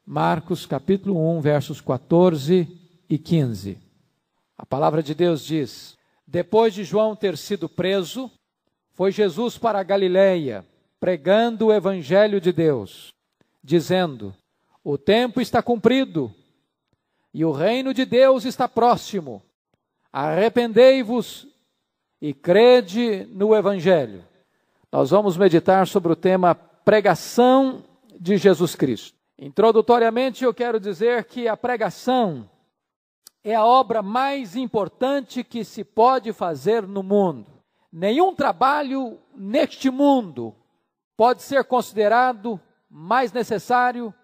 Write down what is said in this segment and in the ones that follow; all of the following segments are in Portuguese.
Marcos capítulo 1, versos 14 e 15. A palavra de Deus diz: depois de João ter sido preso, foi Jesus para a Galileia, pregando o evangelho de Deus, dizendo: o tempo está cumprido e o reino de Deus está próximo. Arrependei-vos e crede no evangelho. Nós vamos meditar sobre o tema pregação de Jesus Cristo. Introdutoriamente, eu quero dizer que a pregação é a obra mais importante que se pode fazer no mundo. Nenhum trabalho neste mundo pode ser considerado mais necessário,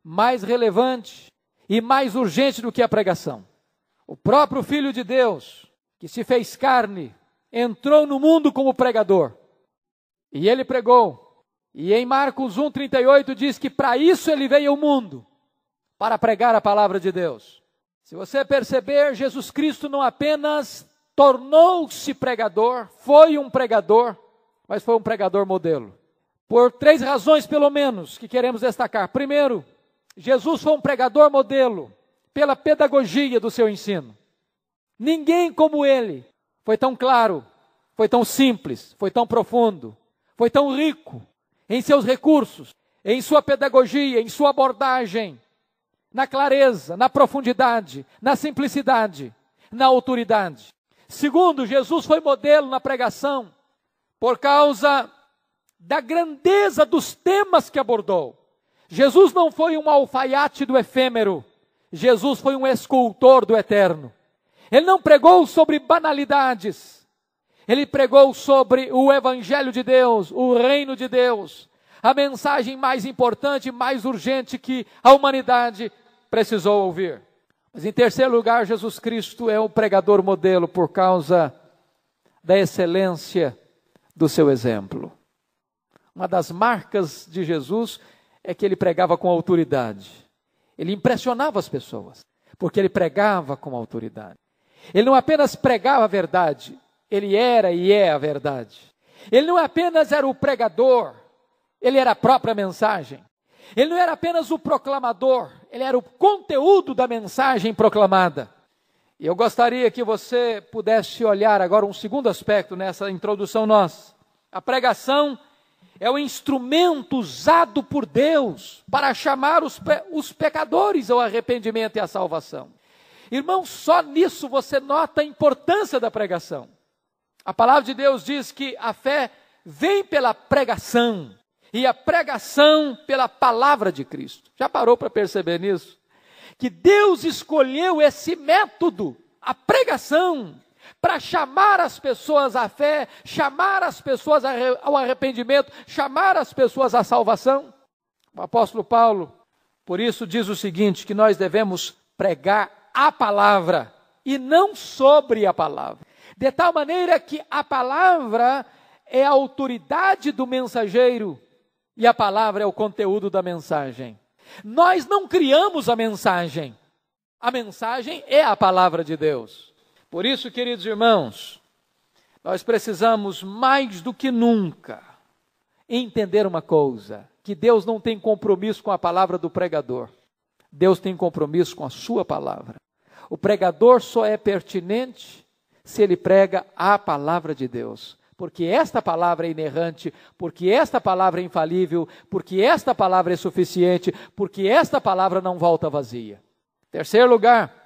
mais relevante e mais urgente do que a pregação. O próprio Filho de Deus, que se fez carne, entrou no mundo como pregador. E ele pregou. E em Marcos 1,38 diz que para isso ele veio ao mundo, para pregar a palavra de Deus. Se você perceber, Jesus Cristo não apenas tornou-se pregador, foi um pregador, mas foi um pregador modelo. Por 3 razões, pelo menos, que queremos destacar. Primeiro, Jesus foi um pregador modelo pela pedagogia do seu ensino. Ninguém como ele foi tão claro, foi tão simples, foi tão profundo, foi tão rico em seus recursos, em sua pedagogia, em sua abordagem, na clareza, na profundidade, na simplicidade, na autoridade. Segundo, Jesus foi modelo na pregação por causa da grandeza dos temas que abordou. Jesus não foi um alfaiate do efêmero, Jesus foi um escultor do eterno. Ele não pregou sobre banalidades, ele pregou sobre o evangelho de Deus, o reino de Deus, a mensagem mais importante, mais urgente que a humanidade precisou ouvir. Mas em terceiro lugar, Jesus Cristo é o pregador modelo por causa da excelência do seu exemplo. Uma das marcas de Jesus é que ele pregava com autoridade. Ele impressionava as pessoas, porque ele pregava com autoridade. Ele não apenas pregava a verdade, ele era e é a verdade. Ele não apenas era o pregador, ele era a própria mensagem. Ele não era apenas o proclamador, ele era o conteúdo da mensagem proclamada. E eu gostaria que você pudesse olhar agora um segundo aspecto nessa introdução nossa. A pregação é o instrumento usado por Deus para chamar os pecadores ao arrependimento e à salvação. Irmão, só nisso você nota a importância da pregação. A palavra de Deus diz que a fé vem pela pregação e a pregação pela palavra de Cristo. Já parou para perceber nisso? Que Deus escolheu esse método, a pregação, para chamar as pessoas à fé, chamar as pessoas ao arrependimento, chamar as pessoas à salvação. O apóstolo Paulo, por isso, diz o seguinte, que nós devemos pregar a palavra e não sobre a palavra. De tal maneira que a palavra é a autoridade do mensageiro e a palavra é o conteúdo da mensagem. Nós não criamos a mensagem é a palavra de Deus. Por isso, queridos irmãos, nós precisamos mais do que nunca entender uma coisa, que Deus não tem compromisso com a palavra do pregador, Deus tem compromisso com a sua palavra. O pregador só é pertinente se ele prega a palavra de Deus, porque esta palavra é inerrante, porque esta palavra é infalível, porque esta palavra é suficiente, porque esta palavra não volta vazia. Terceiro lugar,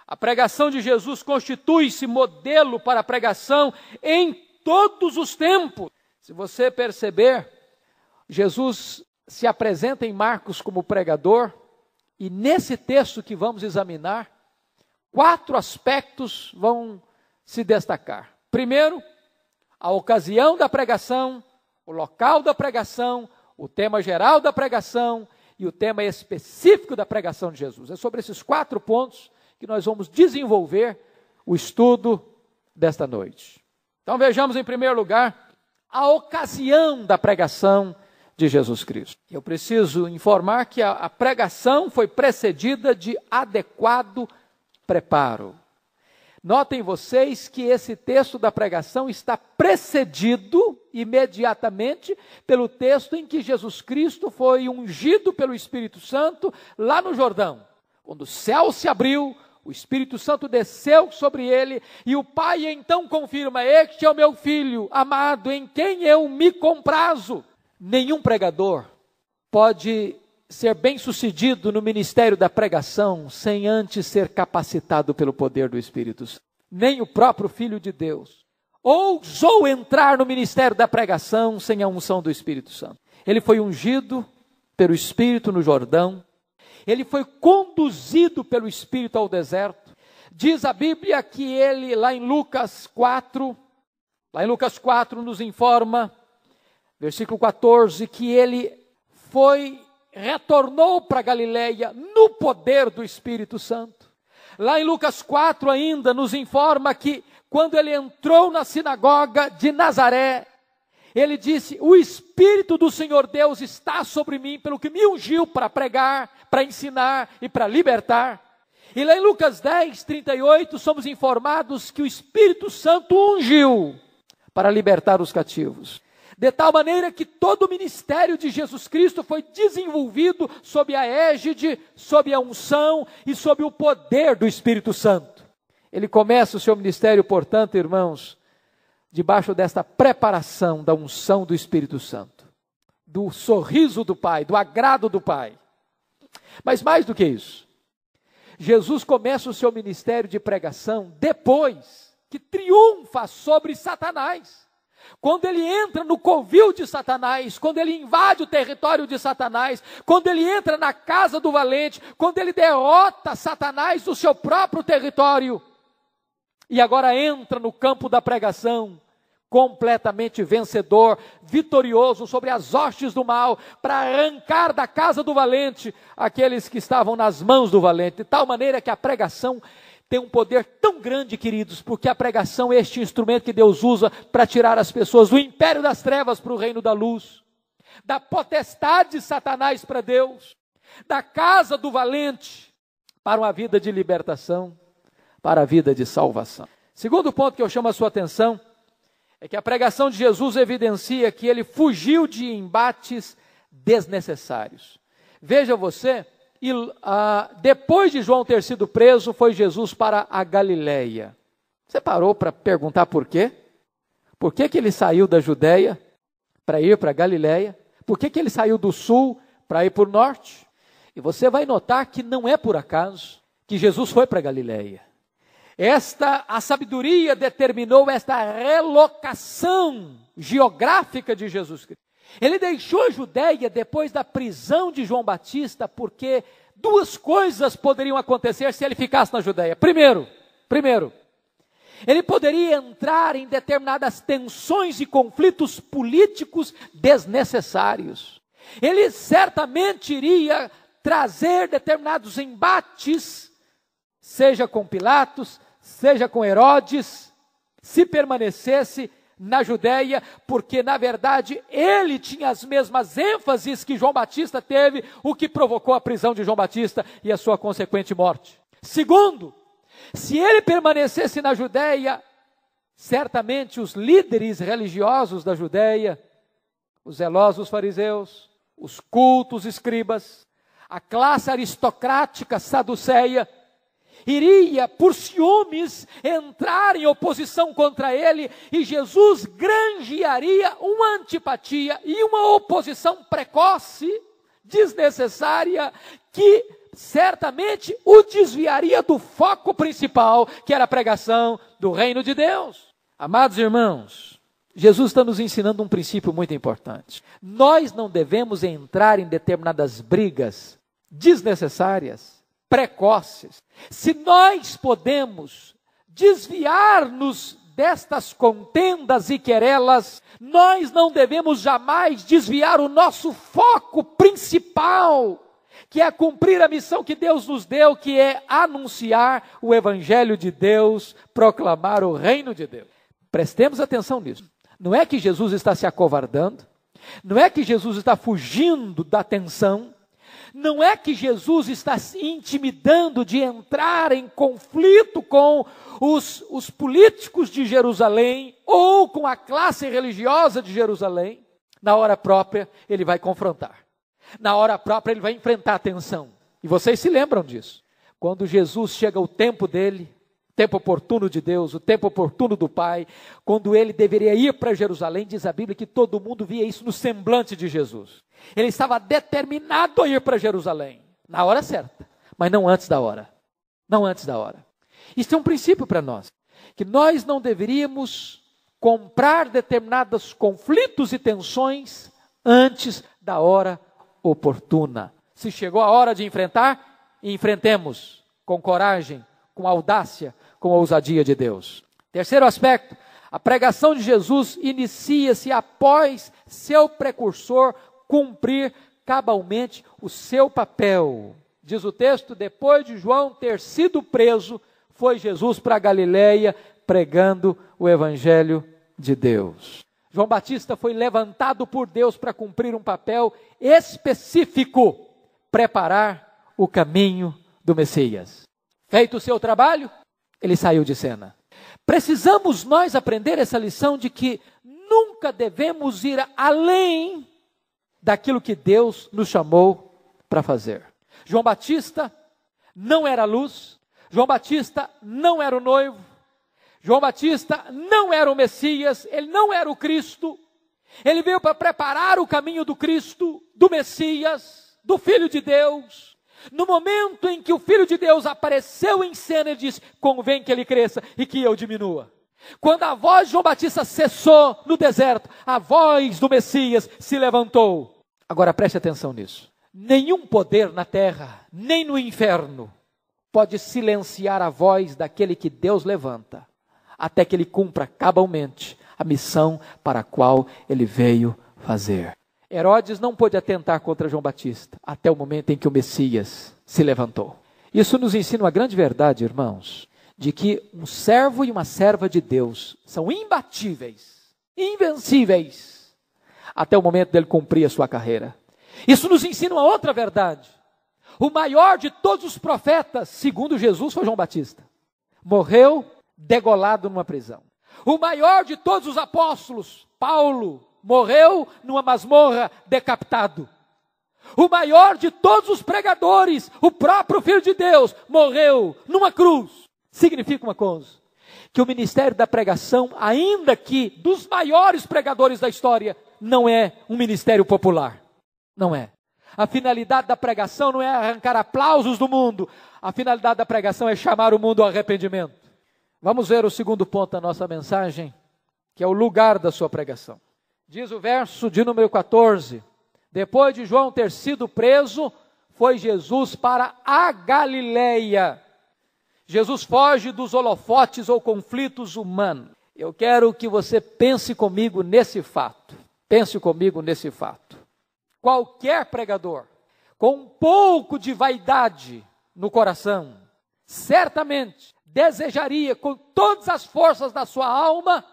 a pregação de Jesus constitui-se modelo para a pregação em todos os tempos. Se você perceber, Jesus se apresenta em Marcos como pregador, e nesse texto que vamos examinar, 4 aspectos vão se destacar. Primeiro, a ocasião da pregação, o local da pregação, o tema geral da pregação e o tema específico da pregação de Jesus. É sobre esses 4 pontos que nós vamos desenvolver o estudo desta noite. Então vejamos em primeiro lugar a ocasião da pregação de Jesus Cristo. Eu preciso informar que a pregação foi precedida de adequado preparo. Notem vocês que esse texto da pregação está precedido imediatamente pelo texto em que Jesus Cristo foi ungido pelo Espírito Santo lá no Jordão. Quando o céu se abriu, o Espírito Santo desceu sobre ele e o Pai então confirma: este é o meu Filho amado, em quem eu me comprazo. Nenhum pregador pode ser bem-sucedido no ministério da pregação sem antes ser capacitado pelo poder do Espírito Santo. Nem o próprio Filho de Deus ousou entrar no ministério da pregação sem a unção do Espírito Santo. Ele foi ungido pelo Espírito no Jordão. Ele foi conduzido pelo Espírito ao deserto. Diz a Bíblia que ele, lá em Lucas 4, nos informa, versículo 14, que ele retornou para Galileia no poder do Espírito Santo. Lá em Lucas 4 ainda nos informa que quando ele entrou na sinagoga de Nazaré, ele disse: o Espírito do Senhor Deus está sobre mim, pelo que me ungiu para pregar, para ensinar e para libertar. E lá em Lucas 10, 38, somos informados que o Espírito Santo ungiu para libertar os cativos. De tal maneira que todo o ministério de Jesus Cristo foi desenvolvido sob a égide, sob a unção e sob o poder do Espírito Santo. Ele começa o seu ministério, portanto, irmãos, debaixo desta preparação da unção do Espírito Santo, do sorriso do Pai, do agrado do Pai. Mas mais do que isso, Jesus começa o seu ministério de pregação depois que triunfa sobre Satanás. Quando ele entra no covil de Satanás, quando ele invade o território de Satanás, quando ele entra na casa do valente, quando ele derrota Satanás do seu próprio território, e agora entra no campo da pregação, completamente vencedor, vitorioso sobre as hostes do mal, para arrancar da casa do valente aqueles que estavam nas mãos do valente, de tal maneira que a pregação tem um poder tão grande, queridos, porque a pregação é este instrumento que Deus usa para tirar as pessoas do império das trevas para o reino da luz, da potestade de Satanás para Deus, da casa do valente para uma vida de libertação, para a vida de salvação. Segundo ponto que eu chamo a sua atenção é que a pregação de Jesus evidencia que ele fugiu de embates desnecessários. Veja você, depois de João ter sido preso, foi Jesus para a Galileia. Você parou para perguntar por quê? Por que ele saiu da Judeia para ir para a Galileia? Por que ele saiu do sul para ir para o norte? E você vai notar que não é por acaso que Jesus foi para a Galileia. A sabedoria determinou esta relocação geográfica de Jesus Cristo. Ele deixou a Judeia depois da prisão de João Batista, porque duas coisas poderiam acontecer se ele ficasse na Judeia. Primeiro, ele poderia entrar em determinadas tensões e conflitos políticos desnecessários. Ele certamente iria trazer determinados embates, seja com Pilatos, seja com Herodes, se permanecesse na Judéia, porque na verdade ele tinha as mesmas ênfases que João Batista teve, o que provocou a prisão de João Batista e a sua consequente morte. Segundo, se ele permanecesse na Judéia, certamente os líderes religiosos da Judéia, os zelosos fariseus, os cultos escribas, a classe aristocrática saduceia, iria, por ciúmes, entrar em oposição contra ele, e Jesus granjearia uma antipatia e uma oposição precoce, desnecessária, que certamente o desviaria do foco principal, que era a pregação do reino de Deus. Amados irmãos, Jesus está nos ensinando um princípio muito importante. Nós não devemos entrar em determinadas brigas desnecessárias, precoces. Se nós podemos desviar-nos destas contendas e querelas, nós não devemos jamais desviar o nosso foco principal, que é cumprir a missão que Deus nos deu, que é anunciar o Evangelho de Deus, proclamar o reino de Deus. Prestemos atenção nisso. Não é que Jesus está se acovardando, não é que Jesus está fugindo da tensão, Não é que Jesus está se intimidando de entrar em conflito com os políticos de Jerusalém ou com a classe religiosa de Jerusalém. Na hora própria, ele vai confrontar. Na hora própria, ele vai enfrentar a tensão. E vocês se lembram disso. Quando Jesus chega ao tempo dele, o tempo oportuno de Deus, o tempo oportuno do Pai, quando ele deveria ir para Jerusalém, diz a Bíblia que todo mundo via isso no semblante de Jesus. Ele estava determinado a ir para Jerusalém, na hora certa, mas não antes da hora. Não antes da hora. Isso é um princípio para nós, que nós não deveríamos comprar determinados conflitos e tensões antes da hora oportuna. Se chegou a hora de enfrentar, enfrentemos com coragem, com audácia, com a ousadia de Deus. Terceiro aspecto, a pregação de Jesus inicia-se após seu precursor cumprir cabalmente o seu papel. Diz o texto, depois de João ter sido preso, foi Jesus para a Galileia pregando o evangelho de Deus. João Batista foi levantado por Deus para cumprir um papel específico, preparar o caminho do Messias. Feito o seu trabalho, ele saiu de cena. Precisamos nós aprender essa lição de que nunca devemos ir além daquilo que Deus nos chamou para fazer. João Batista não era a luz, João Batista não era o noivo, João Batista não era o Messias, ele não era o Cristo. Ele veio para preparar o caminho do Cristo, do Messias, do Filho de Deus. No momento em que o Filho de Deus apareceu em cena, ele disse, convém que ele cresça e que eu diminua. Quando a voz de João Batista cessou no deserto, a voz do Messias se levantou. Agora preste atenção nisso. Nenhum poder na terra, nem no inferno, pode silenciar a voz daquele que Deus levanta, até que ele cumpra cabalmente a missão para a qual ele veio fazer. Herodes não pôde atentar contra João Batista, até o momento em que o Messias se levantou. Isso nos ensina uma grande verdade, irmãos, de que um servo e uma serva de Deus são imbatíveis, invencíveis, até o momento dele cumprir a sua carreira. Isso nos ensina uma outra verdade. O maior de todos os profetas, segundo Jesus, foi João Batista. Morreu degolado numa prisão. O maior de todos os apóstolos, Paulo, morreu numa masmorra decapitado. O maior de todos os pregadores, o próprio Filho de Deus, morreu numa cruz. Significa uma coisa, que o ministério da pregação, ainda que dos maiores pregadores da história, não é um ministério popular. Não é. A finalidade da pregação não é arrancar aplausos do mundo. A finalidade da pregação é chamar o mundo ao arrependimento. Vamos ver o segundo ponto da nossa mensagem, que é o lugar da sua pregação. Diz o verso de número 14, depois de João ter sido preso, foi Jesus para a Galileia. Jesus foge dos holofotes ou conflitos humanos. Eu quero que você pense comigo nesse fato. Pense comigo nesse fato. Qualquer pregador com um pouco de vaidade no coração, certamente desejaria com todas as forças da sua alma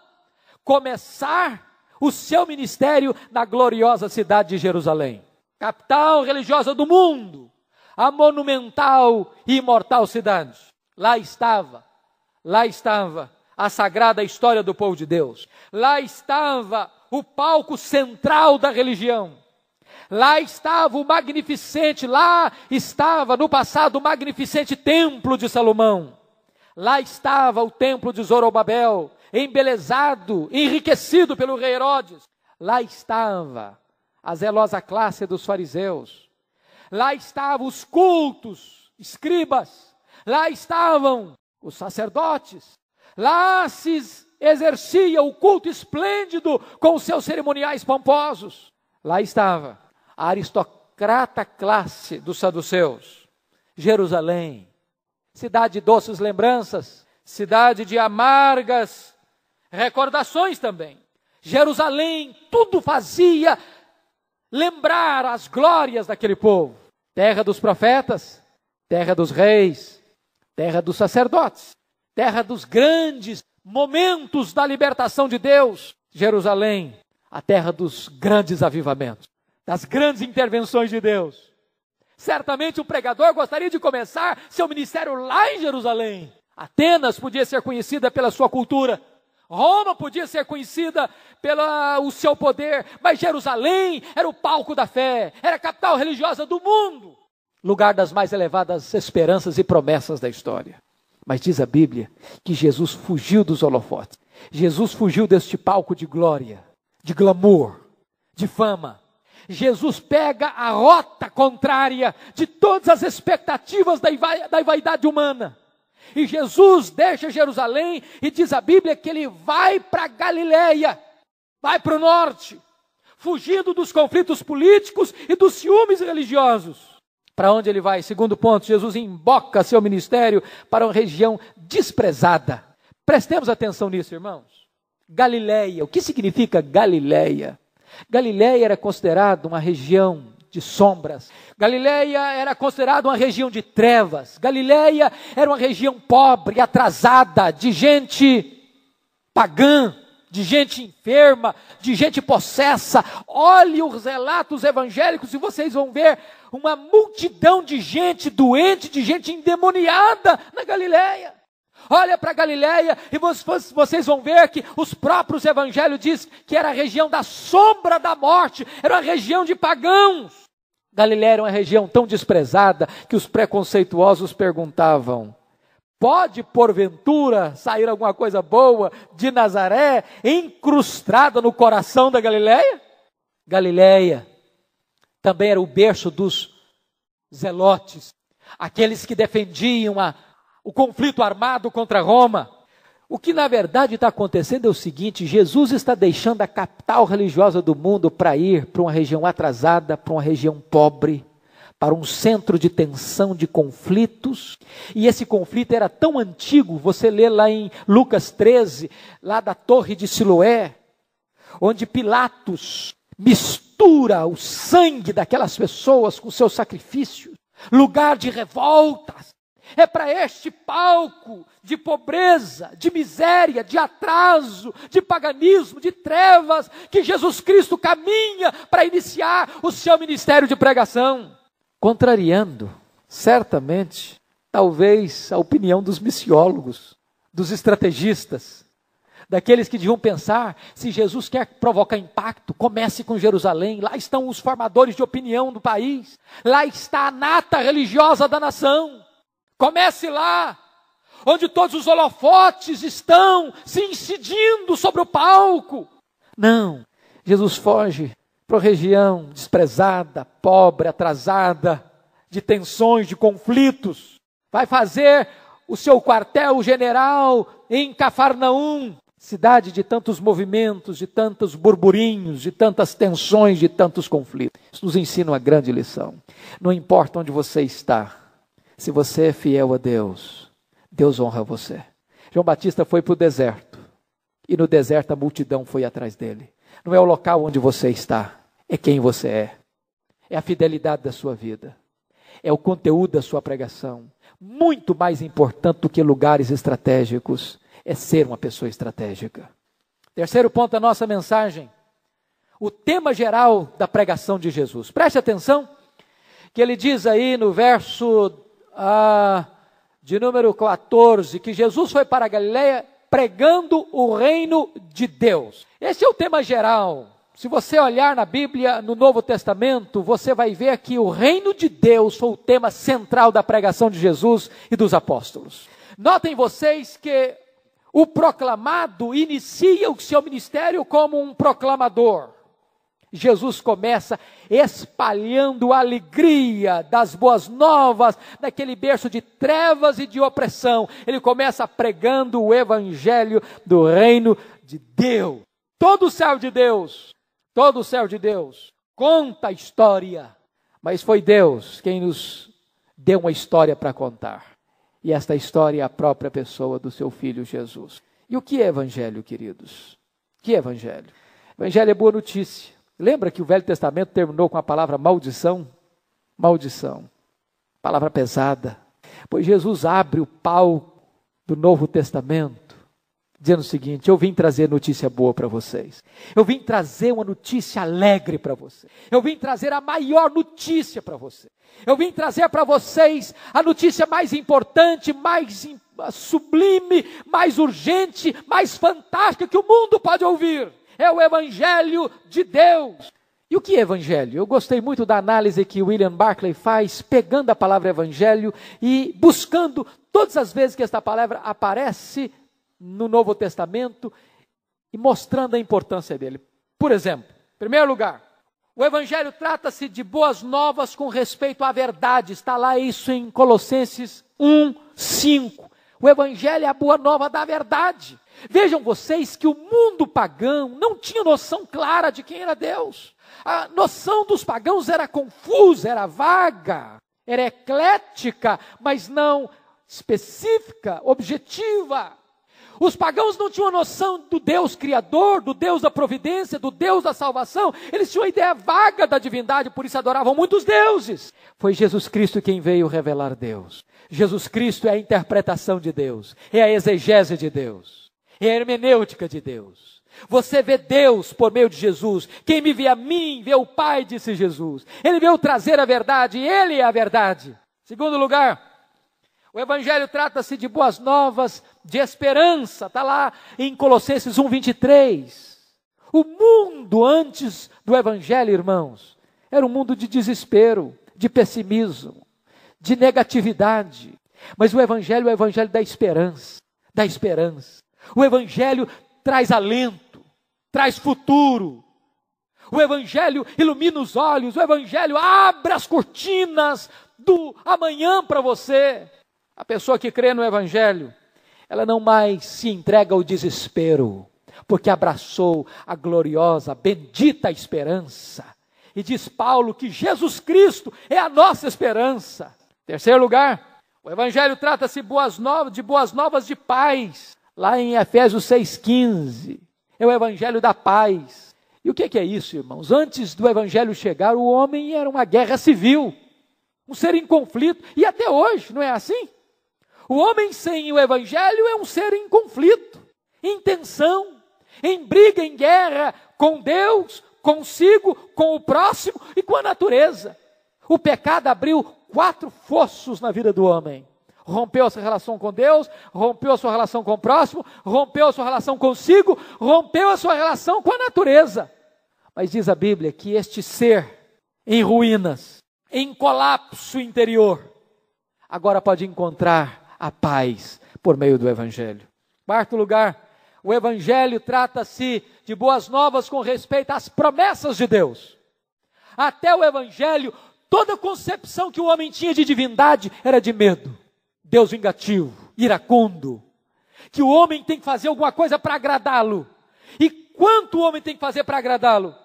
começar o seu ministério na gloriosa cidade de Jerusalém, capital religiosa do mundo, a monumental e imortal cidade. Lá estava a sagrada história do povo de Deus. Lá estava o palco central da religião. Lá estava o magnificente, lá estava no passado o magnificente templo de Salomão. Lá estava o templo de Zorobabel, embelezado, enriquecido pelo rei Herodes. Lá estava a zelosa classe dos fariseus. Lá estavam os cultos, escribas. Lá estavam os sacerdotes. Lá se exercia o culto esplêndido com os seus cerimoniais pomposos. Lá estava a aristocrata classe dos saduceus. Jerusalém, cidade de doces lembranças, cidade de amargas recordações também. Jerusalém, tudo fazia lembrar as glórias daquele povo. Terra dos profetas, terra dos reis, terra dos sacerdotes, terra dos grandes momentos da libertação de Deus. Jerusalém, a terra dos grandes avivamentos, das grandes intervenções de Deus. Certamente o pregador gostaria de começar seu ministério lá em Jerusalém. Atenas podia ser conhecida pela sua cultura. Roma podia ser conhecida pelo seu poder. Mas Jerusalém era o palco da fé. Era a capital religiosa do mundo. Lugar das mais elevadas esperanças e promessas da história. Mas diz a Bíblia que Jesus fugiu dos holofotes. Jesus fugiu deste palco de glória, de glamour, de fama. Jesus pega a rota contrária de todas as expectativas da vaidade humana. E Jesus deixa Jerusalém e diz a Bíblia que ele vai para Galileia, vai para o norte, fugindo dos conflitos políticos e dos ciúmes religiosos. Para onde ele vai? Segundo ponto, Jesus emboca seu ministério para uma região desprezada. Prestemos atenção nisso, irmãos. Galileia, o que significa Galileia? Galileia era considerada uma região de sombras. Galileia era considerada uma região de trevas. Galileia era uma região pobre, atrasada, de gente pagã, de gente enferma, de gente possessa. Olhe os relatos evangélicos e vocês vão ver uma multidão de gente doente, de gente endemoniada na Galileia. Olha para Galileia e vocês vão ver que os próprios evangelhos dizem que era a região da sombra da morte, era uma região de pagãos. Galileia era uma região tão desprezada que os preconceituosos perguntavam: pode porventura sair alguma coisa boa de Nazaré incrustada no coração da Galileia? Galileia também era o berço dos zelotes, aqueles que defendiam o conflito armado contra Roma. O que na verdade está acontecendo é o seguinte: Jesus está deixando a capital religiosa do mundo para ir para uma região atrasada, para uma região pobre, para um centro de tensão, de conflitos. E esse conflito era tão antigo, você lê lá em Lucas 13, lá da Torre de Siloé, onde Pilatos mistura o sangue daquelas pessoas com seus sacrifícios, lugar de revoltas. É para este palco de pobreza, de miséria, de atraso, de paganismo, de trevas, que Jesus Cristo caminha para iniciar o seu ministério de pregação. Contrariando, certamente, talvez a opinião dos missiólogos, dos estrategistas, daqueles que deviam pensar: se Jesus quer provocar impacto, comece com Jerusalém, lá estão os formadores de opinião do país, lá está a nata religiosa da nação. Comece lá, onde todos os holofotes estão se incidindo sobre o palco. Não, Jesus foge para uma região desprezada, pobre, atrasada, de tensões, de conflitos. Vai fazer o seu quartel-general em Cafarnaum, cidade de tantos movimentos, de tantos burburinhos, de tantas tensões, de tantos conflitos. Isso nos ensina uma grande lição. Não importa onde você está, se você é fiel a Deus, Deus honra você. João Batista foi para o deserto, e no deserto a multidão foi atrás dele. Não é o local onde você está, é quem você é. É a fidelidade da sua vida, é o conteúdo da sua pregação. Muito mais importante do que lugares estratégicos, é ser uma pessoa estratégica. Terceiro ponto da nossa mensagem, o tema geral da pregação de Jesus. Preste atenção, que ele diz aí no verso de número 14, que Jesus foi para a Galileia pregando o reino de Deus. Esse é o tema geral. Se você olhar na Bíblia, no Novo Testamento, você vai ver que o reino de Deus foi o tema central da pregação de Jesus e dos apóstolos. Notem vocês que o proclamado inicia o seu ministério como um proclamador. Jesus começa espalhando a alegria das boas novas, daquele berço de trevas e de opressão. Ele começa pregando o evangelho do reino de Deus. Todo o céu de Deus conta a história, mas foi Deus quem nos deu uma história para contar. E esta história é a própria pessoa do seu Filho Jesus. E o que é evangelho, queridos? O que é evangelho? Evangelho é boa notícia. Lembra que o Velho Testamento terminou com a palavra maldição? Maldição. Palavra pesada. Pois Jesus abre o palco do Novo Testamento dizendo o seguinte: eu vim trazer notícia boa para vocês. Eu vim trazer uma notícia alegre para vocês. Eu vim trazer a maior notícia para vocês. Eu vim trazer para vocês a notícia mais importante, mais sublime, mais urgente, mais fantástica que o mundo pode ouvir. É o Evangelho de Deus. E o que é Evangelho? Eu gostei muito da análise que William Barclay faz, pegando a palavra Evangelho e buscando todas as vezes que esta palavra aparece no Novo Testamento e mostrando a importância dele. Por exemplo, em primeiro lugar, o Evangelho trata-se de boas novas com respeito à verdade. Está lá isso em Colossenses 1:5. O Evangelho é a boa nova da verdade. Vejam vocês que o mundo pagão não tinha noção clara de quem era Deus. A noção dos pagãos era confusa, era vaga, era eclética, mas não específica, objetiva. Os pagãos não tinham noção do Deus criador, do Deus da providência, do Deus da salvação. Eles tinham uma ideia vaga da divindade, por isso adoravam muitos deuses. Foi Jesus Cristo quem veio revelar Deus. Jesus Cristo é a interpretação de Deus, é a exegese de Deus, é a hermenêutica de Deus. Você vê Deus por meio de Jesus. Quem me vê a mim, vê o Pai, disse Jesus. Ele veio trazer a verdade, Ele é a verdade. Segundo lugar, o Evangelho trata-se de boas novas, de esperança. Está lá em Colossenses 1:23. O mundo antes do Evangelho, irmãos, era um mundo de desespero, de pessimismo, de negatividade. Mas o Evangelho é o Evangelho da esperança, da esperança. O Evangelho traz alento, traz futuro. O Evangelho ilumina os olhos, o Evangelho abre as cortinas do amanhã para você. A pessoa que crê no Evangelho, ela não mais se entrega ao desespero, porque abraçou a gloriosa, bendita esperança. E diz Paulo que Jesus Cristo é a nossa esperança. Terceiro lugar, o Evangelho trata-se de boas novas de paz. Lá em Efésios 6,15, é o Evangelho da paz. E o que é isso, irmãos? Antes do Evangelho chegar, o homem era uma guerra civil, um ser em conflito, e até hoje, não é assim? O homem sem o Evangelho é um ser em conflito, em tensão, em briga, em guerra com Deus, consigo, com o próximo e com a natureza. O pecado abriu 4 fossos na vida do homem. Rompeu a sua relação com Deus, rompeu a sua relação com o próximo, rompeu a sua relação consigo, rompeu a sua relação com a natureza. Mas diz a Bíblia que este ser em ruínas, em colapso interior, agora pode encontrar a paz por meio do Evangelho. Quarto lugar, o Evangelho trata-se de boas novas com respeito às promessas de Deus. Até o Evangelho, toda concepção que o homem tinha de divindade era de medo. Deus vingativo, iracundo, que o homem tem que fazer alguma coisa para agradá-lo. E quanto o homem tem que fazer para agradá-lo?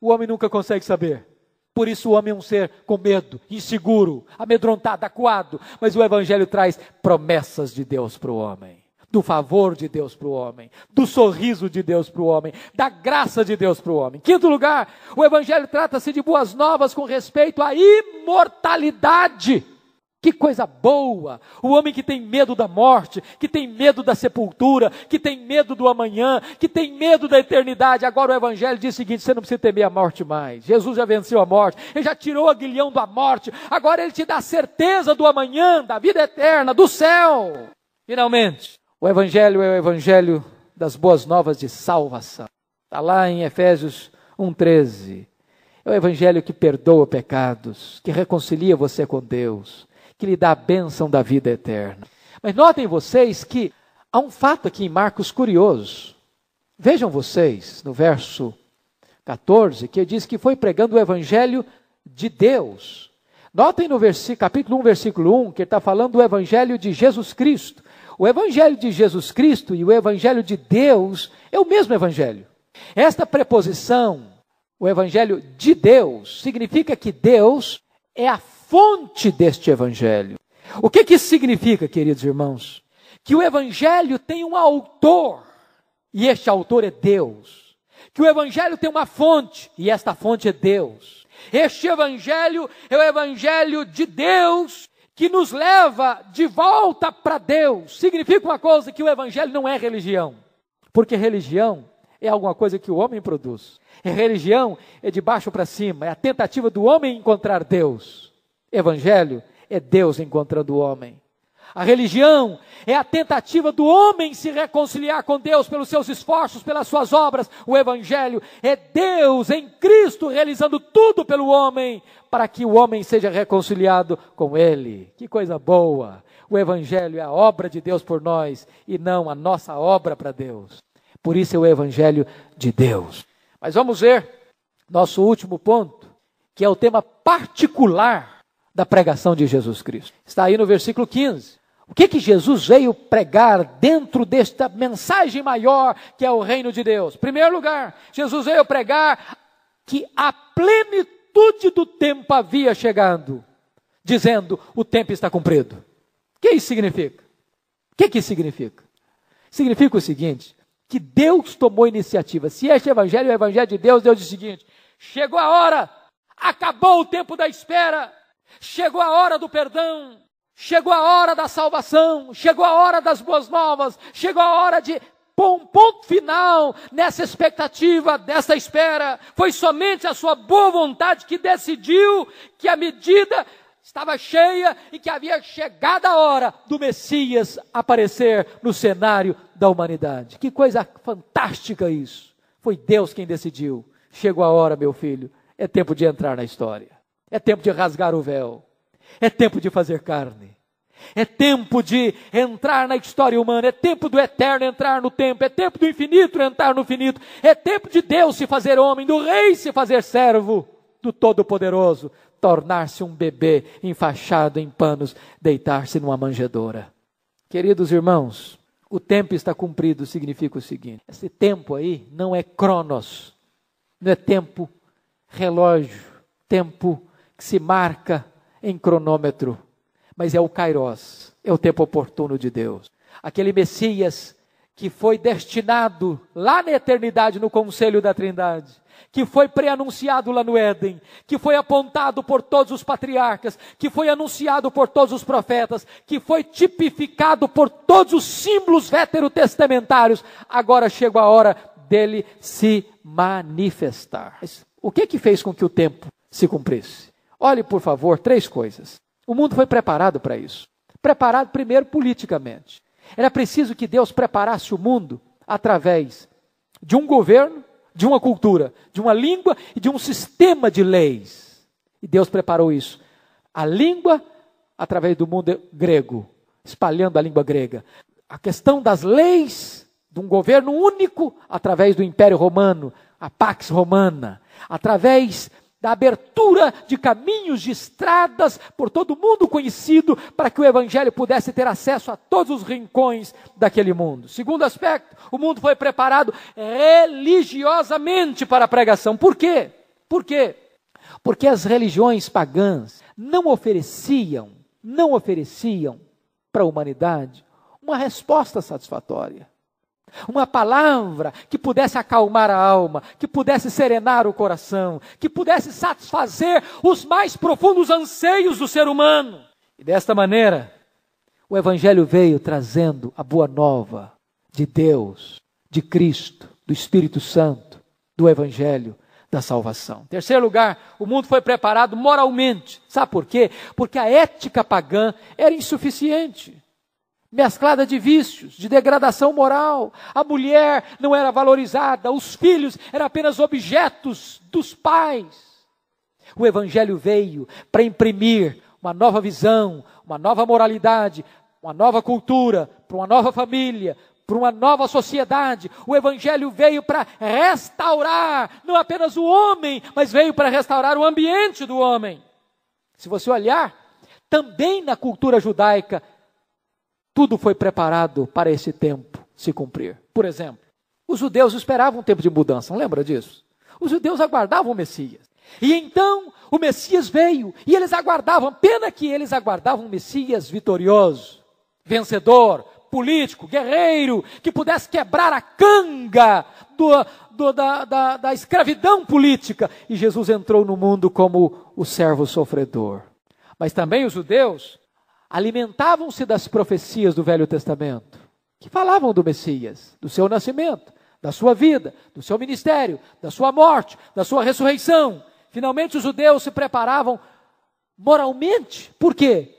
O homem nunca consegue saber. Por isso o homem é um ser com medo, inseguro, amedrontado, acuado. Mas o Evangelho traz promessas de Deus para o homem, do favor de Deus para o homem, do sorriso de Deus para o homem, da graça de Deus para o homem. Quinto lugar, o Evangelho trata-se de boas novas com respeito à imortalidade. Que coisa boa! O homem que tem medo da morte, que tem medo da sepultura, que tem medo do amanhã, que tem medo da eternidade. Agora o Evangelho diz o seguinte: você não precisa temer a morte mais. Jesus já venceu a morte, Ele já tirou o aguilhão da morte. Agora Ele te dá a certeza do amanhã, da vida eterna, do céu. Finalmente, o Evangelho é o Evangelho das boas novas de salvação. Está lá em Efésios 1:13. É o Evangelho que perdoa pecados, que reconcilia você com Deus, que lhe dá a bênção da vida eterna. Mas notem vocês que há um fato aqui em Marcos curioso. Vejam vocês, no verso 14, que diz que foi pregando o Evangelho de Deus. Notem no capítulo 1, versículo 1, que ele está falando do Evangelho de Jesus Cristo. O Evangelho de Jesus Cristo e o Evangelho de Deus é o mesmo Evangelho. Esta preposição, o Evangelho de Deus, significa que Deus é a fonte deste Evangelho. O que isso significa, queridos irmãos? Que o Evangelho tem um autor, e este autor é Deus. Que o Evangelho tem uma fonte, e esta fonte é Deus. Este Evangelho é o Evangelho de Deus, que nos leva de volta para Deus. Significa uma coisa, que o Evangelho não é religião. Porque religião é alguma coisa que o homem produz. Religião é de baixo para cima, é a tentativa do homem encontrar Deus. Evangelho é Deus encontrando o homem. A religião é a tentativa do homem se reconciliar com Deus pelos seus esforços, pelas suas obras. O Evangelho é Deus em Cristo realizando tudo pelo homem, para que o homem seja reconciliado com Ele. Que coisa boa! O Evangelho é a obra de Deus por nós e não a nossa obra para Deus. Por isso é o Evangelho de Deus. Mas vamos ver nosso último ponto, que é o tema particular da pregação de Jesus Cristo. Está aí no versículo 15. O que Jesus veio pregar dentro desta mensagem maior que é o reino de Deus? Em primeiro lugar, Jesus veio pregar que a plenitude do tempo havia chegado, dizendo, o tempo está cumprido. O que isso significa? O que isso significa? Significa o seguinte, que Deus tomou iniciativa. Se este evangelho é o evangelho de Deus, Deus diz o seguinte, chegou a hora, acabou o tempo da espera, chegou a hora do perdão, chegou a hora da salvação, chegou a hora das boas novas, chegou a hora de pôr um ponto final nessa expectativa, dessa espera. Foi somente a sua boa vontade que decidiu que a medida estava cheia e que havia chegado a hora do Messias aparecer no cenário da humanidade. Que coisa fantástica isso! Foi Deus quem decidiu. Chegou a hora, meu filho, é tempo de entrar na história. É tempo de rasgar o véu. É tempo de fazer carne. É tempo de entrar na história humana. É tempo do eterno entrar no tempo. É tempo do infinito entrar no finito. É tempo de Deus se fazer homem, do rei se fazer servo, do Todo-Poderoso tornar-se um bebê enfaixado em panos, deitar-se numa manjedoura. Queridos irmãos, o tempo está cumprido significa o seguinte, esse tempo aí não é cronos, não é tempo relógio, tempo que se marca em cronômetro, mas é o kairos, é o tempo oportuno de Deus. Aquele Messias que foi destinado lá na eternidade no conselho da Trindade, que foi pré-anunciado lá no Éden, que foi apontado por todos os patriarcas, que foi anunciado por todos os profetas, que foi tipificado por todos os símbolos veterotestamentários, agora chegou a hora dele se manifestar. Mas o que fez com que o tempo se cumprisse? Olhe, por favor, 3 coisas. O mundo foi preparado para isso. Preparado primeiro politicamente. Era preciso que Deus preparasse o mundo através de um governo, de uma cultura, de uma língua e de um sistema de leis. E Deus preparou isso. A língua através do mundo grego, espalhando a língua grega. A questão das leis, de um governo único, através do Império Romano, a Pax Romana. Através da abertura de caminhos, de estradas por todo mundo conhecido, para que o Evangelho pudesse ter acesso a todos os rincões daquele mundo. Segundo aspecto, o mundo foi preparado religiosamente para a pregação. Por quê? Por quê? Porque as religiões pagãs não ofereciam para a humanidade uma resposta satisfatória. Uma palavra que pudesse acalmar a alma, que pudesse serenar o coração, que pudesse satisfazer os mais profundos anseios do ser humano. E desta maneira, o Evangelho veio trazendo a boa nova de Deus, de Cristo, do Espírito Santo, do Evangelho da salvação. Em terceiro lugar, o mundo foi preparado moralmente. Sabe por quê? Porque a ética pagã era insuficiente. Mesclada de vícios, de degradação moral. A mulher não era valorizada, os filhos eram apenas objetos dos pais. O Evangelho veio para imprimir uma nova visão, uma nova moralidade, uma nova cultura, para uma nova família, para uma nova sociedade. O Evangelho veio para restaurar, não apenas o homem, mas veio para restaurar o ambiente do homem. Se você olhar, também na cultura judaica, tudo foi preparado para esse tempo se cumprir. Por exemplo, os judeus esperavam um tempo de mudança, não lembra disso? Os judeus aguardavam o Messias. E então o Messias veio e eles aguardavam, pena que eles aguardavam um Messias vitorioso, vencedor, político, guerreiro, que pudesse quebrar a canga da escravidão política. E Jesus entrou no mundo como o servo sofredor. Mas também os judeus alimentavam-se das profecias do Velho Testamento. que falavam do Messias, do seu nascimento, da sua vida, do seu ministério, da sua morte, da sua ressurreição. Finalmente os judeus se preparavam moralmente. Por quê?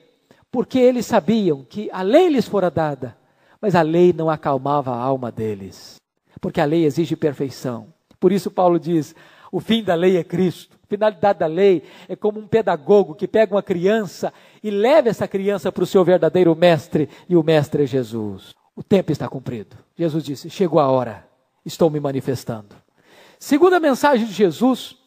Porque eles sabiam que a lei lhes fora dada, mas a lei não acalmava a alma deles, porque a lei exige perfeição. Por isso Paulo diz, o fim da lei é Cristo. A finalidade da lei é como um pedagogo que pega uma criança e leva essa criança para o seu verdadeiro mestre, e o mestre é Jesus. O tempo está cumprido. Jesus disse, chegou a hora, estou me manifestando. Segunda mensagem de Jesus,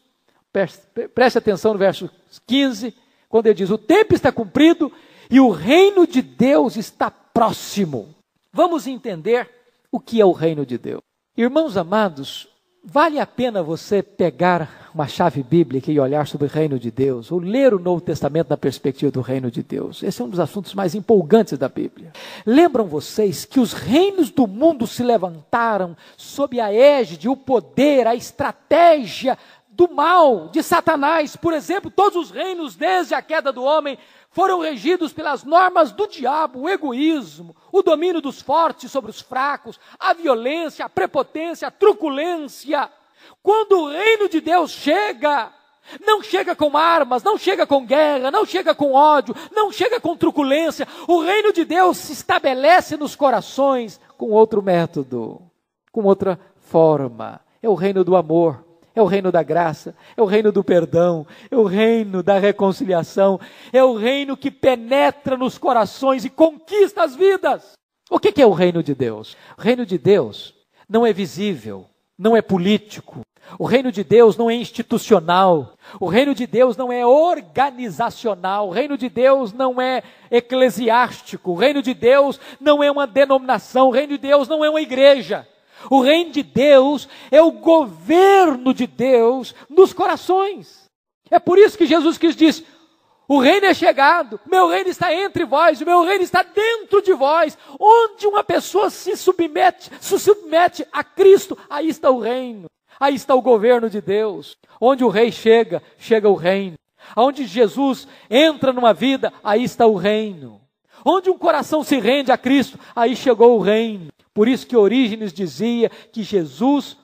preste atenção no verso 15, quando ele diz, o tempo está cumprido e o reino de Deus está próximo. Vamos entender o que é o reino de Deus. Irmãos amados, vale a pena você pegar uma chave bíblica e olhar sobre o reino de Deus, ou ler o Novo Testamento na perspectiva do reino de Deus. Esse é um dos assuntos mais empolgantes da Bíblia. Lembram vocês que os reinos do mundo se levantaram sob a égide, o poder, a estratégia do mal, de Satanás? Por exemplo, todos os reinos desde a queda do homem foram regidos pelas normas do diabo, o egoísmo, o domínio dos fortes sobre os fracos, a violência, a prepotência, a truculência. Quando o reino de Deus chega, não chega com armas, não chega com guerra, não chega com ódio, não chega com truculência. O reino de Deus se estabelece nos corações com outro método, com outra forma. É o reino do amor. É o reino da graça, é o reino do perdão, é o reino da reconciliação, é o reino que penetra nos corações e conquista as vidas. O que é o reino de Deus? O reino de Deus não é visível, não é político. O reino de Deus não é institucional. O reino de Deus não é organizacional. O reino de Deus não é eclesiástico. O reino de Deus não é uma denominação. O reino de Deus não é uma igreja. O reino de Deus é o governo de Deus nos corações. É por isso que Jesus disse, o reino é chegado, meu reino está entre vós, o meu reino está dentro de vós. Onde uma pessoa se submete a Cristo, aí está o reino, aí está o governo de Deus. Onde o rei chega, chega o reino. Onde Jesus entra numa vida, aí está o reino. Onde um coração se rende a Cristo, aí chegou o reino. Por isso que Orígenes dizia que Jesus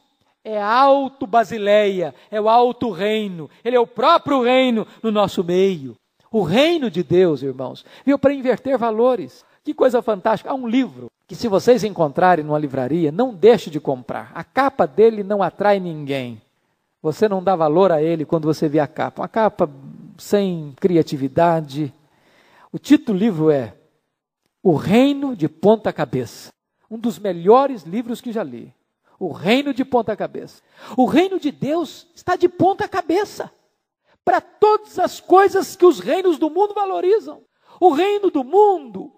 é a alto Basileia, é o alto reino. Ele é o próprio reino no nosso meio. O reino de Deus, irmãos, veio para inverter valores. Que coisa fantástica. Há um livro que, se vocês encontrarem numa livraria, não deixe de comprar. A capa dele não atrai ninguém. Você não dá valor a ele quando você vê a capa. Uma capa sem criatividade. O título do livro é O Reino de Ponta Cabeça. Um dos melhores livros que já li. O reino de ponta cabeça. O reino de Deus está de ponta cabeça para todas as coisas que os reinos do mundo valorizam. O reino do mundo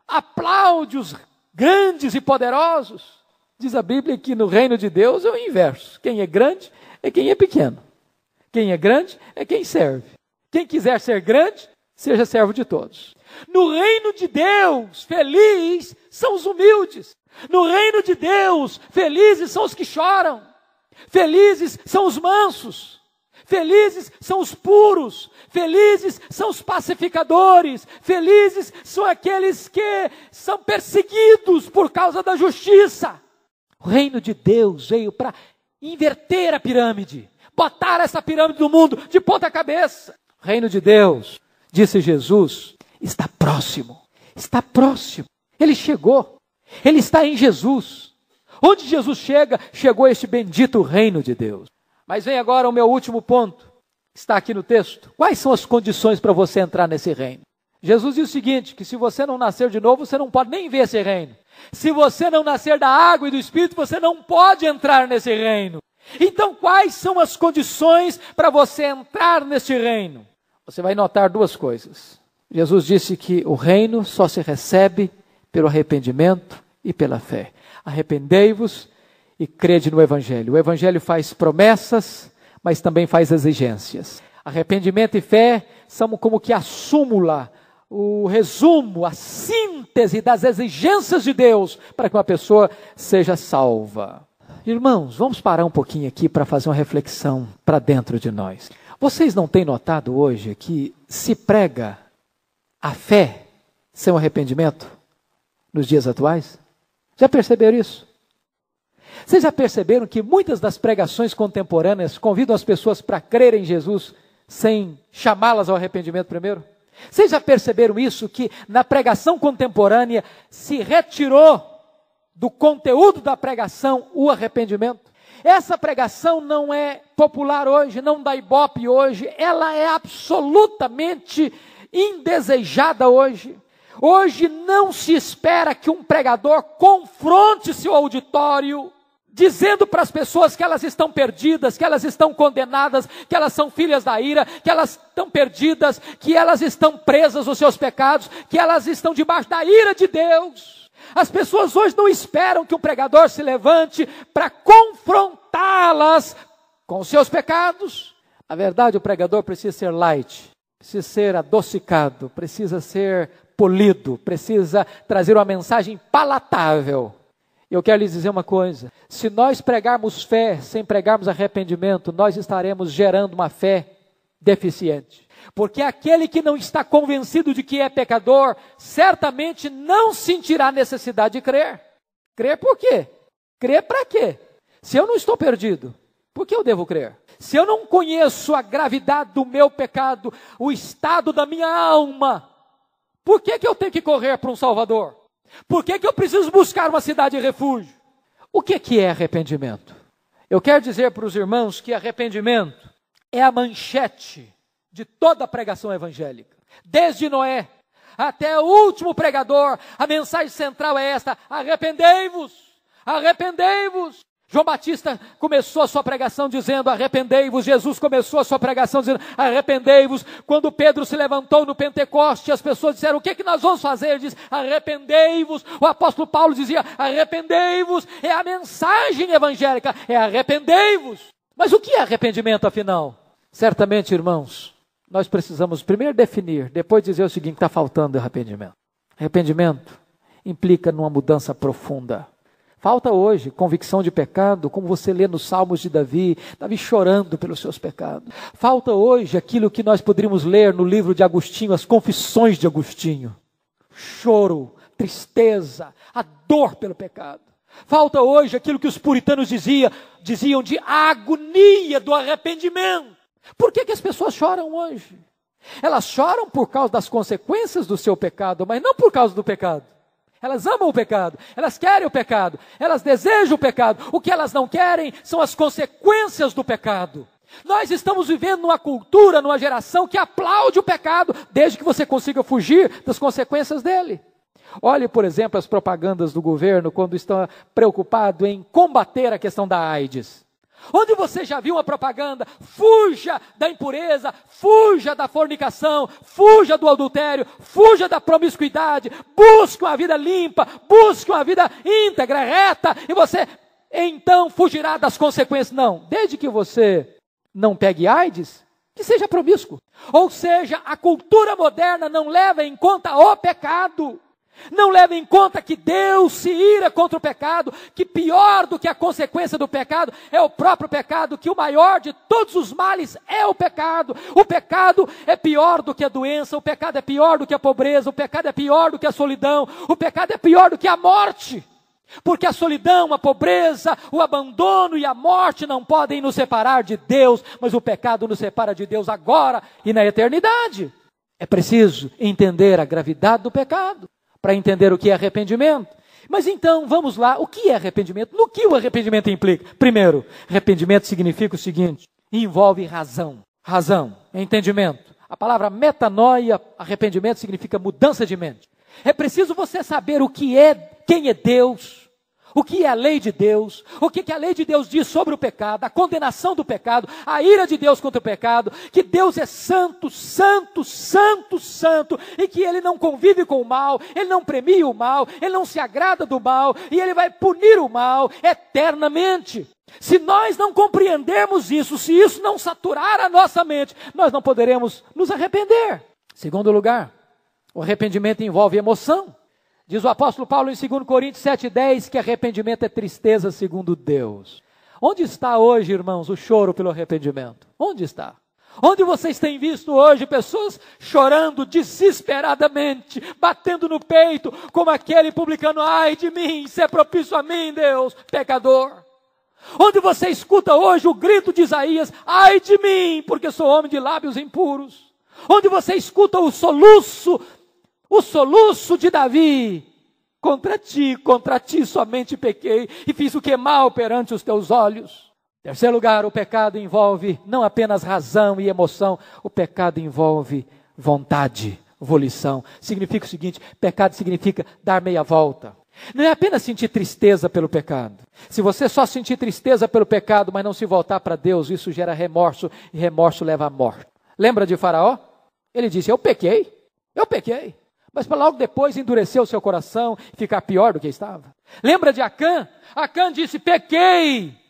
aplaude os grandes e poderosos. Diz a Bíblia que no reino de Deus é o inverso. Quem é grande é quem é pequeno. Quem é grande é quem serve. Quem quiser ser grande, seja servo de todos. No reino de Deus, feliz são os humildes. No reino de Deus, felizes são os que choram. Felizes são os mansos. Felizes são os puros. Felizes são os pacificadores. Felizes são aqueles que são perseguidos por causa da justiça. O reino de Deus veio para inverter a pirâmide. Botar essa pirâmide do mundo de ponta cabeça. O reino de Deus, disse Jesus, está próximo. Está próximo. Ele chegou. Ele está em Jesus. Onde Jesus chega, chegou este bendito reino de Deus. Mas vem agora o meu último ponto. Está aqui no texto. Quais são as condições para você entrar nesse reino? Jesus diz o seguinte, que se você não nascer de novo, você não pode nem ver esse reino. Se você não nascer da água e do Espírito, você não pode entrar nesse reino. Então, quais são as condições para você entrar nesse reino? Você vai notar duas coisas. Jesus disse que o reino só se recebe pelo arrependimento e pela fé. Arrependei-vos e crede no Evangelho. O Evangelho faz promessas, mas também faz exigências. Arrependimento e fé são como que a súmula, o resumo, a síntese das exigências de Deus para que uma pessoa seja salva. Irmãos, vamos parar um pouquinho aqui para fazer uma reflexão para dentro de nós. Vocês não têm notado hoje que se prega a fé sem o arrependimento nos dias atuais? Já perceberam isso? Vocês já perceberam que muitas das pregações contemporâneas convidam as pessoas para crerem em Jesus sem chamá-las ao arrependimento primeiro? Vocês já perceberam isso, que na pregação contemporânea se retirou do conteúdo da pregação o arrependimento? Essa pregação não é popular hoje, não dá ibope hoje, ela é absolutamente indesejada hoje. Hoje não se espera que um pregador confronte seu auditório, dizendo para as pessoas que elas estão perdidas, que elas estão condenadas, que elas são filhas da ira, que elas estão perdidas, que elas estão presas aos seus pecados, que elas estão debaixo da ira de Deus. As pessoas hoje não esperam que um pregador se levante para confrontá-las com os seus pecados. Na verdade, o pregador precisa ser light, precisa ser adocicado, precisa ser polido, precisa trazer uma mensagem palatável. Eu quero lhes dizer uma coisa: se nós pregarmos fé sem pregarmos arrependimento, nós estaremos gerando uma fé deficiente. Porque aquele que não está convencido de que é pecador, certamente não sentirá necessidade de crer. Crer por quê? Crer para quê? Se eu não estou perdido, por que eu devo crer? Se eu não conheço a gravidade do meu pecado, o estado da minha alma, por que eu tenho que correr para um Salvador? Por que eu preciso buscar uma cidade de refúgio? O que é arrependimento? Eu quero dizer para os irmãos que arrependimento é a manchete de toda a pregação evangélica. Desde Noé até o último pregador, a mensagem central é esta: arrependei-vos, arrependei-vos. João Batista começou a sua pregação dizendo arrependei-vos. Jesus começou a sua pregação dizendo arrependei-vos. Quando Pedro se levantou no Pentecoste, as pessoas disseram: o que nós vamos fazer? Ele diz arrependei-vos. O apóstolo Paulo dizia arrependei-vos. É a mensagem evangélica, é arrependei-vos. Mas o que é arrependimento afinal? Certamente, irmãos, nós precisamos primeiro definir, depois dizer o seguinte: está faltando arrependimento. Arrependimento implica numa mudança profunda. Falta hoje convicção de pecado, como você lê nos Salmos de Davi, Davi chorando pelos seus pecados. Falta hoje aquilo que nós poderíamos ler no livro de Agostinho, as Confissões de Agostinho. Choro, tristeza, a dor pelo pecado. Falta hoje aquilo que os puritanos diziam de agonia do arrependimento. Por que as pessoas choram hoje? Elas choram por causa das consequências do seu pecado, mas não por causa do pecado. Elas amam o pecado, elas querem o pecado, elas desejam o pecado. O que elas não querem são as consequências do pecado. Nós estamos vivendo numa cultura, numa geração que aplaude o pecado, desde que você consiga fugir das consequências dele. Olhe, por exemplo, as propagandas do governo quando estão preocupados em combater a questão da AIDS. Onde você já viu uma propaganda? Fuja da impureza, fuja da fornicação, fuja do adultério, fuja da promiscuidade, busque uma vida limpa, busque uma vida íntegra, reta, e você então fugirá das consequências. Não, desde que você não pegue AIDS, que seja promíscuo. Ou seja, a cultura moderna não leva em conta o pecado. Não leva em conta que Deus se ira contra o pecado, que pior do que a consequência do pecado é o próprio pecado, que o maior de todos os males é o pecado. O pecado é pior do que a doença, o pecado é pior do que a pobreza, o pecado é pior do que a solidão, o pecado é pior do que a morte. Porque a solidão, a pobreza, o abandono e a morte não podem nos separar de Deus, mas o pecado nos separa de Deus agora e na eternidade. É preciso entender a gravidade do pecado para entender o que é arrependimento. Mas então, vamos lá, o que é arrependimento? No que o arrependimento implica? Primeiro, arrependimento significa o seguinte: envolve razão. Razão, entendimento. A palavra metanoia, arrependimento, significa mudança de mente. É preciso você saber o que é, quem é Deus, o que é a lei de Deus, o que a lei de Deus diz sobre o pecado, a condenação do pecado, a ira de Deus contra o pecado, que Deus é santo, santo, santo, santo, e que Ele não convive com o mal, Ele não premia o mal, Ele não se agrada do mal, e Ele vai punir o mal eternamente. Se nós não compreendermos isso, se isso não saturar a nossa mente, nós não poderemos nos arrepender. Segundo lugar, o arrependimento envolve emoção. Diz o apóstolo Paulo em 2 Coríntios 7,10 que arrependimento é tristeza segundo Deus. Onde está hoje, irmãos, o choro pelo arrependimento? Onde está? Onde vocês têm visto hoje pessoas chorando desesperadamente, batendo no peito, como aquele publicano: ai de mim, se é propício a mim, Deus, pecador. Onde você escuta hoje o grito de Isaías: ai de mim, porque sou homem de lábios impuros. Onde você escuta o soluço de Davi: contra ti somente pequei, e fiz o que é mal perante os teus olhos. Terceiro lugar, o pecado envolve não apenas razão e emoção, o pecado envolve vontade, volição. Significa o seguinte: pecado significa dar meia volta. Não é apenas sentir tristeza pelo pecado. Se você só sentir tristeza pelo pecado, mas não se voltar para Deus, isso gera remorso, e remorso leva à morte. Lembra de Faraó? Ele disse: eu pequei. Mas para logo depois endurecer o seu coração e ficar pior do que estava. Lembra de Acã? Acã disse: pequei.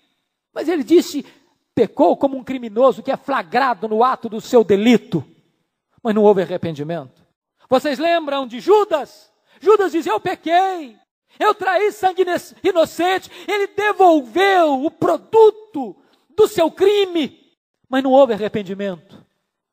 Mas ele disse, pecou como um criminoso que é flagrado no ato do seu delito. Mas não houve arrependimento. Vocês lembram de Judas? Judas dizia: eu pequei. Eu traí sangue inocente. Ele devolveu o produto do seu crime. Mas não houve arrependimento.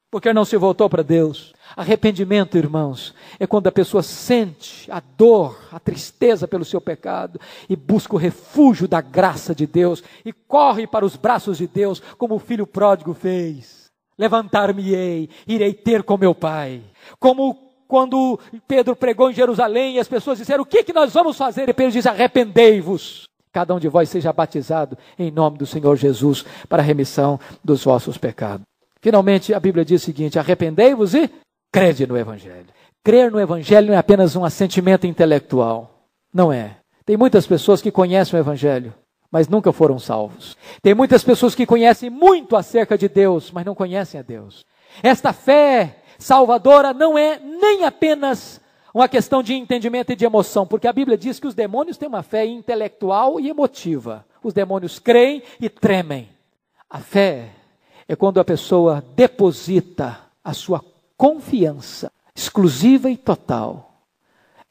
Porque não se voltou para Deus. Arrependimento, irmãos, é quando a pessoa sente a dor, a tristeza pelo seu pecado e busca o refúgio da graça de Deus e corre para os braços de Deus, como o filho pródigo fez. Levantar-me-ei, irei ter com meu pai. Como quando Pedro pregou em Jerusalém e as pessoas disseram: o que nós vamos fazer? E Pedro diz: arrependei-vos. Cada um de vós seja batizado em nome do Senhor Jesus para a remissão dos vossos pecados. Finalmente, a Bíblia diz o seguinte: arrependei-vos e crede no Evangelho. Crer no Evangelho não é apenas um assentimento intelectual. Não é. Tem muitas pessoas que conhecem o Evangelho, mas nunca foram salvos. Tem muitas pessoas que conhecem muito acerca de Deus, mas não conhecem a Deus. Esta fé salvadora não é nem apenas uma questão de entendimento e de emoção, porque a Bíblia diz que os demônios têm uma fé intelectual e emotiva. Os demônios creem e tremem. A fé é quando a pessoa deposita a sua confiança exclusiva e total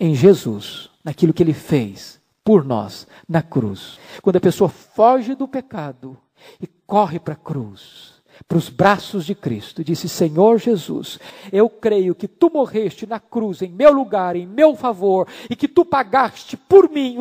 em Jesus, naquilo que Ele fez por nós na cruz. Quando a pessoa foge do pecado e corre para a cruz, para os braços de Cristo, e disse: Senhor Jesus, eu creio que Tu morreste na cruz em meu lugar, em meu favor, e que Tu pagaste por mim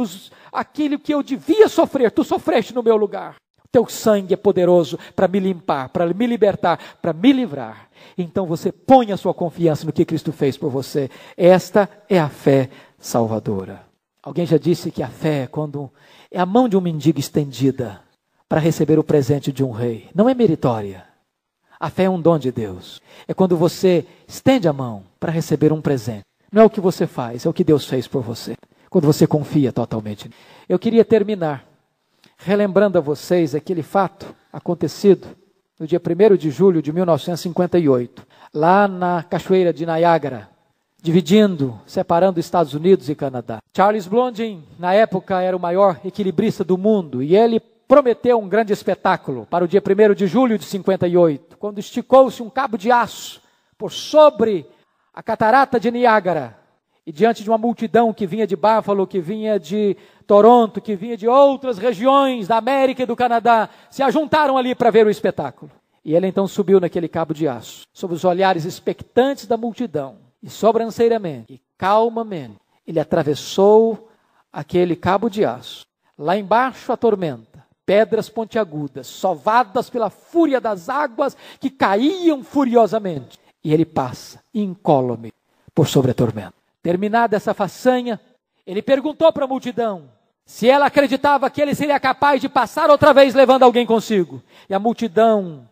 aquilo que eu devia sofrer, Tu sofreste no meu lugar. Teu sangue é poderoso para me limpar, para me libertar, para me livrar. Então você põe a sua confiança no que Cristo fez por você. Esta é a fé salvadora. Alguém já disse que a fé é quando é a mão de um mendigo estendida para receber o presente de um rei. Não é meritória. A fé é um dom de Deus. É quando você estende a mão para receber um presente. Não é o que você faz, é o que Deus fez por você. Quando você confia totalmente. Eu queria terminar relembrando a vocês aquele fato acontecido no dia 1º de julho de 1958, lá na Cachoeira de Niágara, separando Estados Unidos e Canadá. Charles Blondin, na época, era o maior equilibrista do mundo, e ele prometeu um grande espetáculo para o dia 1º de julho de 58, quando esticou-se um cabo de aço por sobre a catarata de Niágara, e diante de uma multidão que vinha de Buffalo, que vinha de Toronto, que vinha de outras regiões da América e do Canadá, se ajuntaram ali para ver o espetáculo. E ele então subiu naquele cabo de aço, sob os olhares expectantes da multidão, e sobranceiramente, e calmamente, ele atravessou aquele cabo de aço. Lá embaixo a tormenta, pedras pontiagudas, sovadas pela fúria das águas que caíam furiosamente. E ele passa, incólume, por sobre a tormenta. Terminada essa façanha, ele perguntou para a multidão se ela acreditava que ele seria capaz de passar outra vez levando alguém consigo. E a multidão,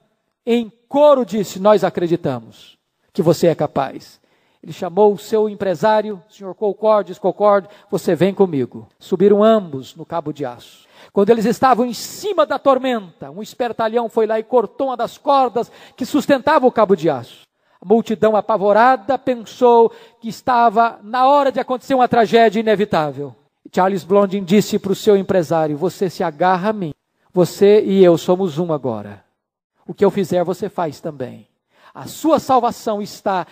em coro, disse: nós acreditamos que você é capaz. Ele chamou o seu empresário, o senhor Colcord, disse: Colcord, você vem comigo. Subiram ambos no cabo de aço. Quando eles estavam em cima da tormenta, um espertalhão foi lá e cortou uma das cordas que sustentava o cabo de aço. A multidão apavorada pensou que estava na hora de acontecer uma tragédia inevitável. Charles Blondin disse para o seu empresário: você se agarra a mim, você e eu somos um agora. O que eu fizer você faz também. A sua salvação está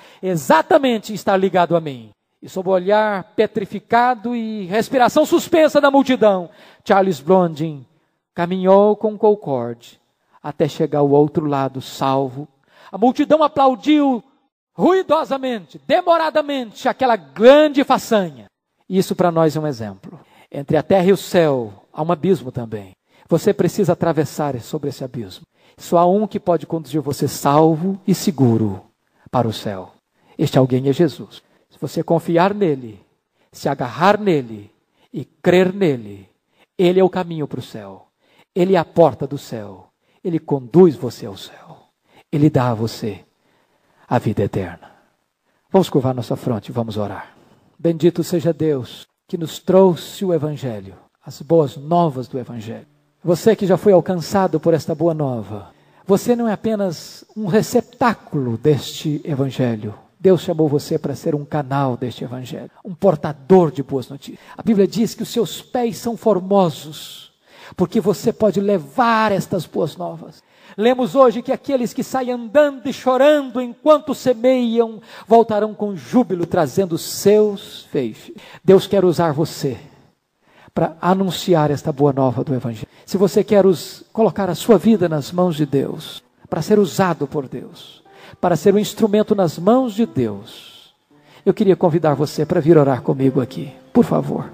ligado a mim. E sob o olhar petrificado e respiração suspensa da multidão, Charles Blondin caminhou com Colcord até chegar ao outro lado salvo, A multidão aplaudiu ruidosamente, demoradamente, aquela grande façanha. Isso para nós é um exemplo. Entre a terra e o céu há um abismo também. Você precisa atravessar sobre esse abismo. Só há um que pode conduzir você salvo e seguro para o céu. Este alguém é Jesus. Se você confiar nele, se agarrar nele e crer nele, ele é o caminho para o céu. Ele é a porta do céu. Ele conduz você ao céu. Ele dá a você a vida eterna. Vamos curvar nossa fronte e vamos orar. Bendito seja Deus que nos trouxe o Evangelho, as boas novas do Evangelho. Você que já foi alcançado por esta boa nova, você não é apenas um receptáculo deste Evangelho. Deus chamou você para ser um canal deste Evangelho, um portador de boas notícias. A Bíblia diz que os seus pés são formosos, porque você pode levar estas boas novas. Lemos hoje que aqueles que saem andando e chorando enquanto semeiam, voltarão com júbilo trazendo seus feixes. Deus quer usar você para anunciar esta boa nova do Evangelho. Se você quer colocar a sua vida nas mãos de Deus, para ser usado por Deus, para ser um instrumento nas mãos de Deus, eu queria convidar você para vir orar comigo aqui, por favor.